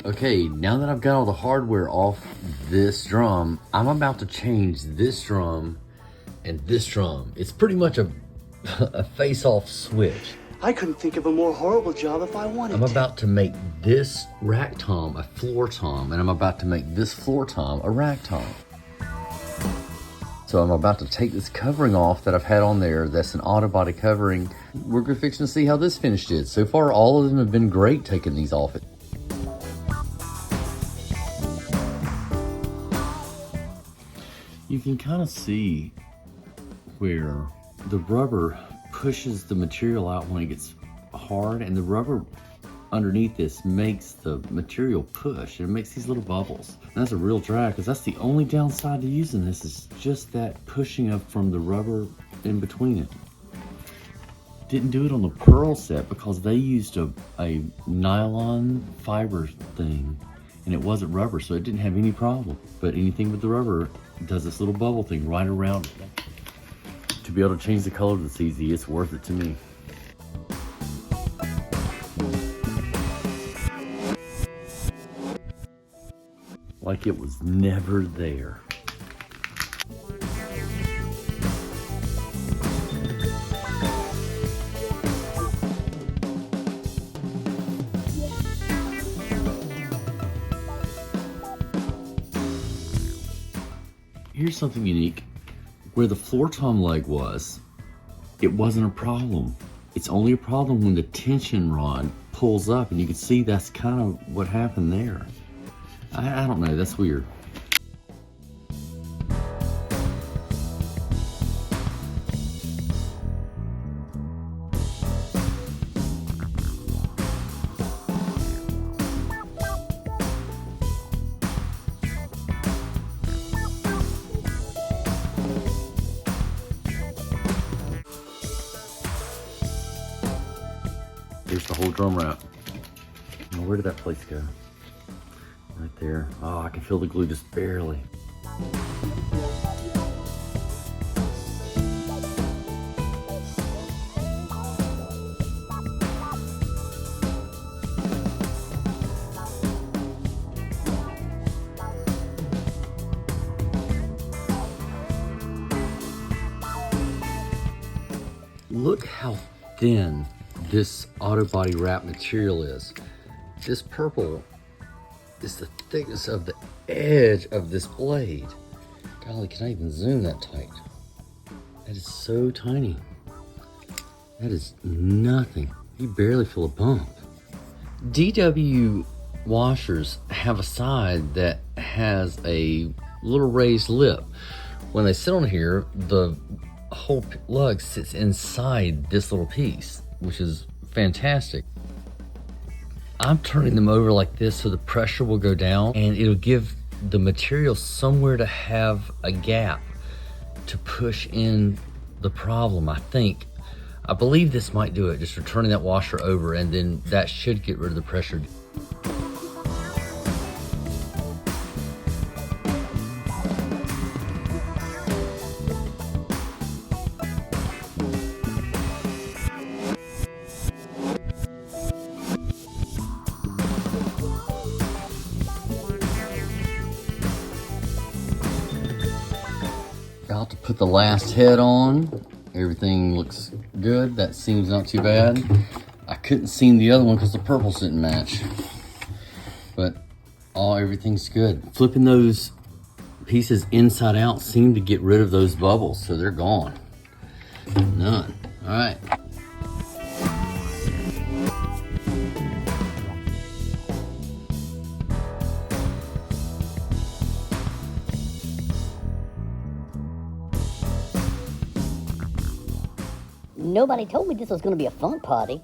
Okay, now that I've got all the hardware off this drum, I'm about to change this drum and this drum. It's pretty much a, a face-off switch. I couldn't think of a more horrible job if I wanted I'm about to make this rack tom a floor tom, and I'm about to make this floor tom a rack tom. So I'm about to take this covering off that I've had on there. That's an auto body covering. We're fixing to see how this finish did. So far, all of them have been great taking these off. You can kind of see where the rubber pushes the material out when it gets hard, and the rubber underneath this makes the material push, and it makes these little bubbles. And that's a real drag, because that's the only downside to using this, is just that pushing up from the rubber in between it. Didn't do it on the Pearl set because they used a nylon fiber thing, and it wasn't rubber, so it didn't have any problem. But anything with the rubber does this little bubble thing right around it. To be able to change the color that's easy, it's worth it to me. Like it was never there. Here's something unique. Where the floor tom leg was, it wasn't a problem. It's only a problem when the tension rod pulls up, and you can see that's kind of what happened there. I don't know, that's weird. There's the whole drum wrap. Now, where did that place go? Right there. Oh, I can feel the glue just barely. Look how thin this auto body wrap material is. This purple is the thickness of the edge of this blade. Golly, can I even zoom that tight? That is so tiny. That is nothing. You barely feel a bump. DW washers have a side that has a little raised lip. When they sit on here, the whole lug sits inside this little piece, which is fantastic. I'm turning them over like this so the pressure will go down, and it'll give the material somewhere to have a gap to push in the problem, I think. I believe this might do it, just for turning that washer over, and then that should get rid of the pressure. About to put the last head on. Everything looks good. That seam's not too bad. I couldn't seam the other one because the purples didn't match. But everything's good. Flipping those pieces inside out seemed to get rid of those bubbles, so they're gone. None. All right. Nobody told me this was going to be a fun party.